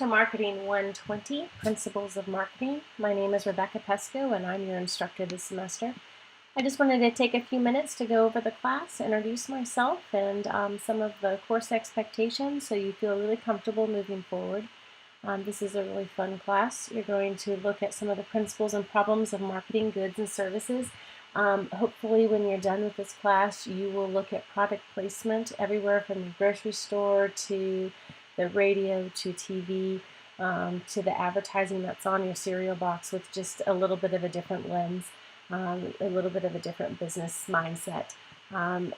to Marketing 120, Principles of Marketing. My name is Theis-Pesko and I'm your instructor this semester. I just wanted to take a few minutes to go over the class, introduce myself, and some of the course expectations so you feel really comfortable moving forward. This is a really fun class. You're going to look at some of the principles and problems of marketing goods and services. Hopefully when you're done with this class, you will look at product placement everywhere from the grocery store to the radio to TV to the advertising that's on your cereal box with just a little bit of a different lens, a little bit of a different business mindset.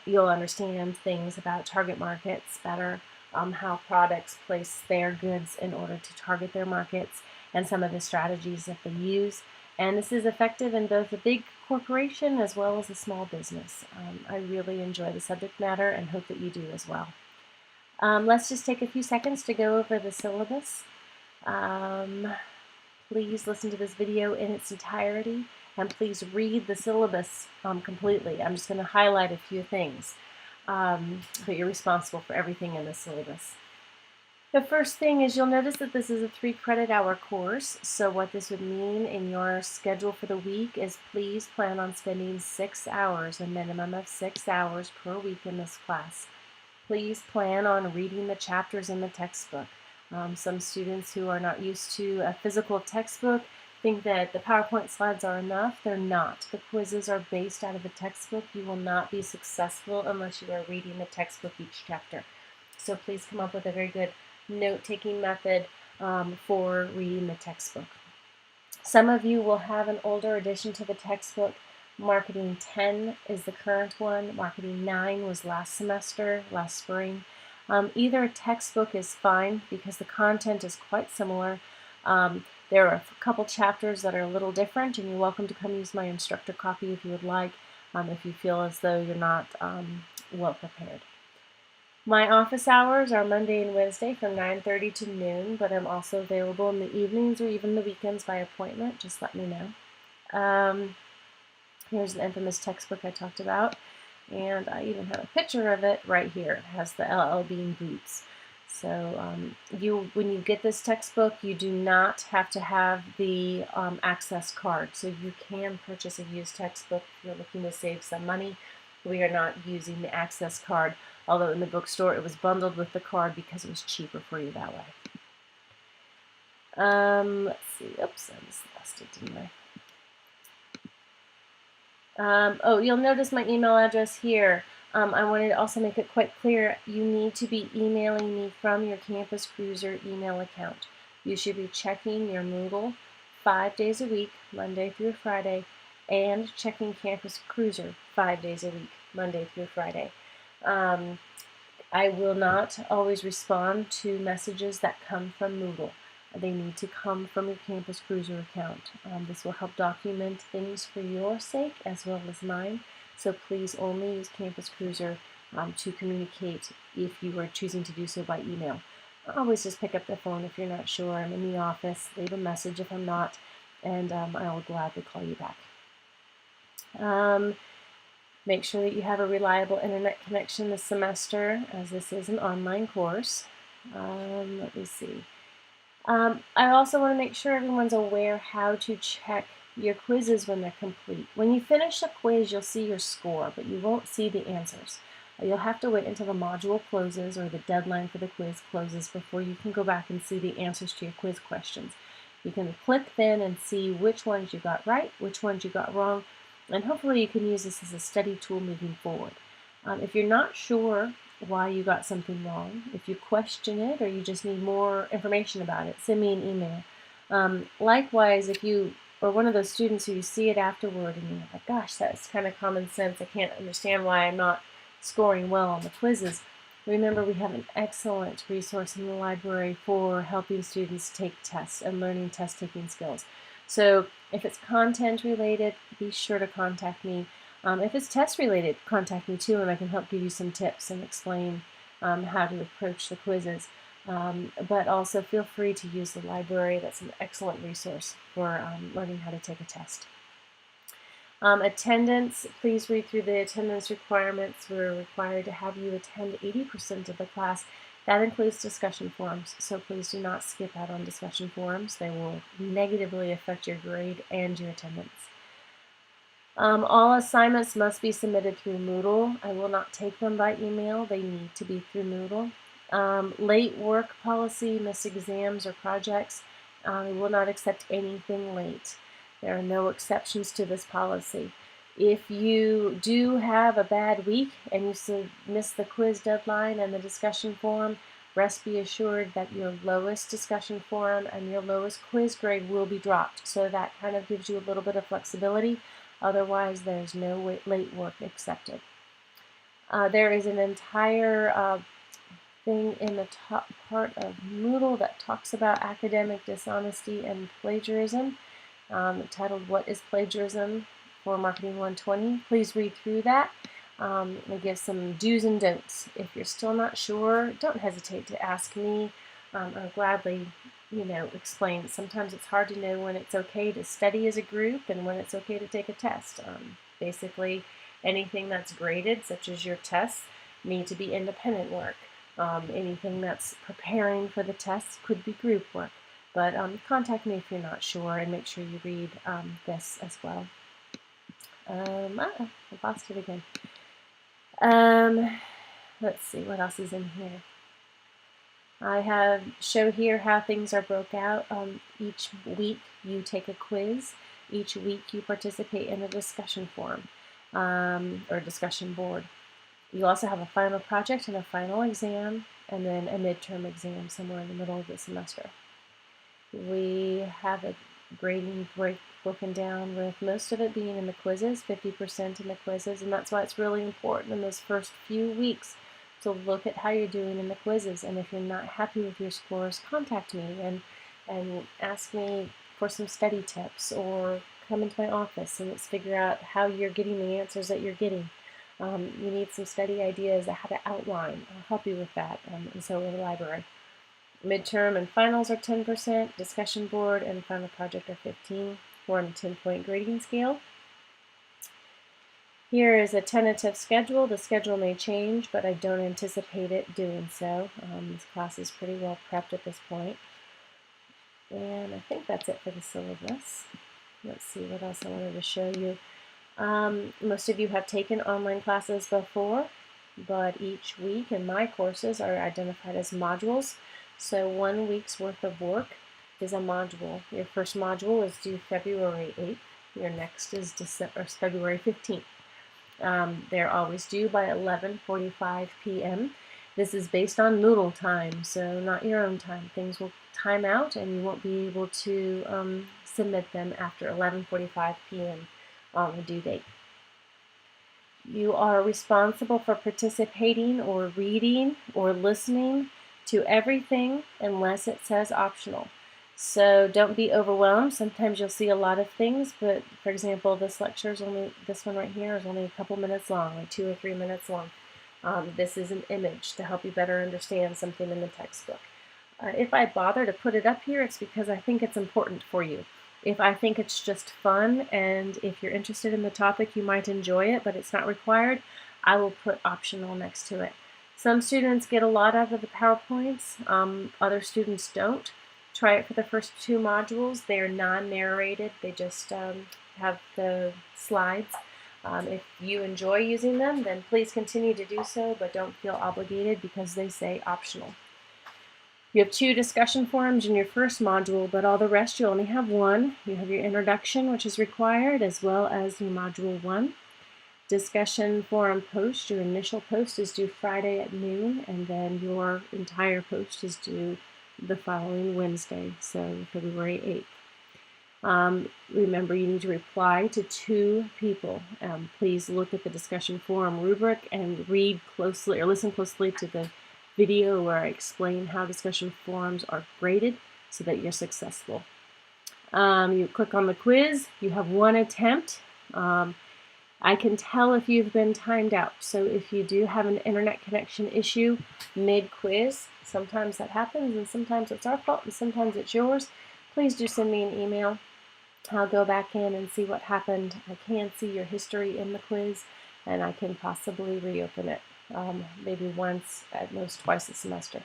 You'll understand things about target markets better, how products place their goods in order to target their markets, and some of the strategies that they use. And this is effective in both a big corporation as well as a small business. I really enjoy the subject matter and hope that you do as well. Let's just take a few seconds to go over the syllabus. Please listen to this video in its entirety and please read the syllabus completely. I'm just going to highlight a few things, but you're responsible for everything in the syllabus. The first thing is you'll notice that this is a 3-credit-hour course, so what this would mean in your schedule for the week is please plan on spending 6 hours, a minimum of 6 hours per week in this class. Please plan on reading the chapters in the textbook. Some students who are not used to a physical textbook think that the PowerPoint slides are enough. They're not. The quizzes are based out of the textbook. You will not be successful unless you are reading the textbook each chapter. So please come up with a very good note-taking method for reading the textbook. Some of you will have an older addition to the textbook. Marketing 10 is the current one. Marketing 9 was last semester, last spring. Either textbook is fine because the content is quite similar. There are a couple chapters that are a little different, and you're welcome to come use my instructor copy if you would like, if you feel as though you're not well prepared. My office hours are Monday and Wednesday from 9:30 to noon, but I'm also available in the evenings or even the weekends by appointment. Just let me know. Here's the infamous textbook I talked about, and I even have a picture of it right here. It has the LL Bean boots. So when you get this textbook, you do not have to have the access card. So you can purchase a used textbook if you're looking to save some money. We are not using the access card, although in the bookstore it was bundled with the card because it was cheaper for you that way. Let's see. Oops, I just lost it, didn't I? Oh, you'll notice my email address here. I wanted to also make it quite clear, you need to be emailing me from your Campus Cruiser email account. You should be checking your Moodle 5 days a week, Monday through Friday, and checking Campus Cruiser 5 days a week, Monday through Friday. I will not always respond to messages that come from Moodle. They need to come from your Campus Cruiser account. This will help document things for your sake as well as mine. So please only use Campus Cruiser to communicate if you are choosing to do so by email. Always just pick up the phone if you're not sure. I'm in the office. Leave a message if I'm not, and I will gladly call you back. Make sure that you have a reliable internet connection this semester, as this is an online course. Let me see. I also want to make sure everyone's aware how to check your quizzes when they're complete. When you finish a quiz, you'll see your score, but you won't see the answers. You'll have to wait until the module closes or the deadline for the quiz closes before you can go back and see the answers to your quiz questions. You can click then and see which ones you got right, which ones you got wrong, and hopefully you can use this as a study tool moving forward. If you're not sure why you got something wrong, if you question it or you just need more information about it, send me an email. Likewise, if you are one of those students who you see it afterward and you're like, gosh, that's kind of common sense, I can't understand why I'm not scoring well on the quizzes, remember we have an excellent resource in the library for helping students take tests and learning test-taking skills. So if it's content related, be sure to contact me. If it's test related, contact me too, and I can help give you some tips and explain how to approach the quizzes. But also feel free to use the library. That's an excellent resource for learning how to take a test. Attendance, please read through the attendance requirements. We're required to have you attend 80% of the class That includes discussion forums, so please do not skip out on discussion forums. They will negatively affect your grade and your attendance. All assignments must be submitted through Moodle. I will not take them by email. They need to be through Moodle. Late work policy, missed exams or projects. We will not accept anything late. There are no exceptions to this policy. If you do have a bad week and you miss the quiz deadline and the discussion forum, rest be assured that your lowest discussion forum and your lowest quiz grade will be dropped. So that kind of gives you a little bit of flexibility. Otherwise, there's no late work accepted. There is an entire thing in the top part of Moodle that talks about academic dishonesty and plagiarism, titled "What is Plagiarism?" for Marketing 120. Please read through that. It gives some do's and don'ts. If you're still not sure, don't hesitate to ask me. I'll gladly, explain. Sometimes it's hard to know when it's okay to study as a group and when it's okay to take a test. Basically, anything that's graded, such as your tests, need to be independent work. Anything that's preparing for the tests could be group work. But contact me if you're not sure, and make sure you read this as well. I lost it again. Let's see, what else is in here? I show here how things are broke out. Each week you take a quiz. Each week you participate in a discussion forum or discussion board. You also have a final project and a final exam, and then a midterm exam somewhere in the middle of the semester. We have a grading break broken down with most of it being in the quizzes, 50% in the quizzes, and that's why it's really important in those first few weeks to look at how you're doing in the quizzes. And if you're not happy with your scores, contact me and ask me for some study tips, or come into my office and let's figure out how you're getting the answers that you're getting. You need some study ideas on how to outline. I'll help you with that, and so will the library. Midterm and finals are 10%, discussion board and final project are 15%. We're on a 10-point grading scale. Here is a tentative schedule. The schedule may change, but I don't anticipate it doing so. This class is pretty well prepped at this point. And I think that's it for the syllabus. Let's see what else I wanted to show you. Most of you have taken online classes before, but each week in my courses are identified as modules. So 1 week's worth of work is a module. Your first module is due February 8th. Your next is February 15th. They're always due by 11:45 p.m. This is based on Moodle time, so not your own time. Things will time out and you won't be able to submit them after 11:45 p.m. on the due date. You are responsible for participating or reading or listening to everything unless it says optional. So don't be overwhelmed. Sometimes you'll see a lot of things, but for example, this one right here is only a couple minutes long, like 2 or 3 minutes long. This is an image to help you better understand something in the textbook. If I bother to put it up here, it's because I think it's important for you. If I think it's just fun, and if you're interested in the topic, you might enjoy it, but it's not required, I will put optional next to it. Some students get a lot out of the PowerPoints, other students don't. Try it for the first 2 modules. They are non-narrated. They just have the slides. If you enjoy using them, then please continue to do so, but don't feel obligated because they say optional. You have 2 discussion forums in your first module, but all the rest you only have 1. You have your introduction, which is required, as well as your module 1. Discussion forum post, your initial post is due Friday at noon, and then your entire post is due the following Wednesday, so February 8th. Remember, you need to reply to 2 people. Please look at the discussion forum rubric and read closely or listen closely to the video where I explain how discussion forums are graded so that you're successful. You click on the quiz. You have 1 attempt. I can tell if you've been timed out. So if you do have an internet connection issue mid-quiz, sometimes that happens, and sometimes it's our fault, and sometimes it's yours, please do send me an email. I'll go back in and see what happened. I can see your history in the quiz, and I can possibly reopen it, maybe once, at most twice a semester.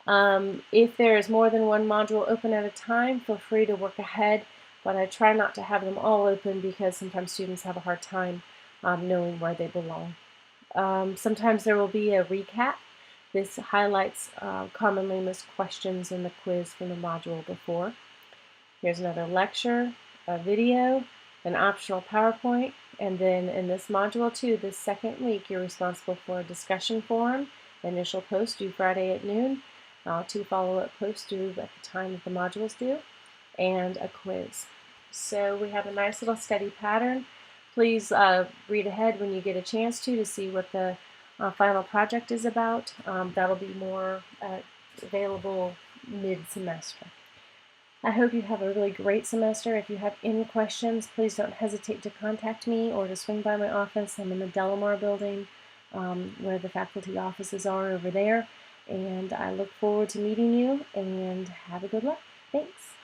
If there is more than one module open at a time, feel free to work ahead, but I try not to have them all open because sometimes students have a hard time knowing where they belong. Sometimes there will be a recap. This highlights commonly missed questions in the quiz from the module before. Here's another lecture, a video, an optional PowerPoint, and then in this module too, this second week, you're responsible for a discussion forum, initial post due Friday at noon, 2 follow-up posts due at the time that the modules due, and a quiz. So we have a nice little study pattern. Please read ahead when you get a chance to see what the final project is about. That'll be more available mid-semester. I hope you have a really great semester. If you have any questions, please don't hesitate to contact me or to swing by my office. I'm in the Delamar building where the faculty offices are over there. And I look forward to meeting you, and have a good luck. Thanks.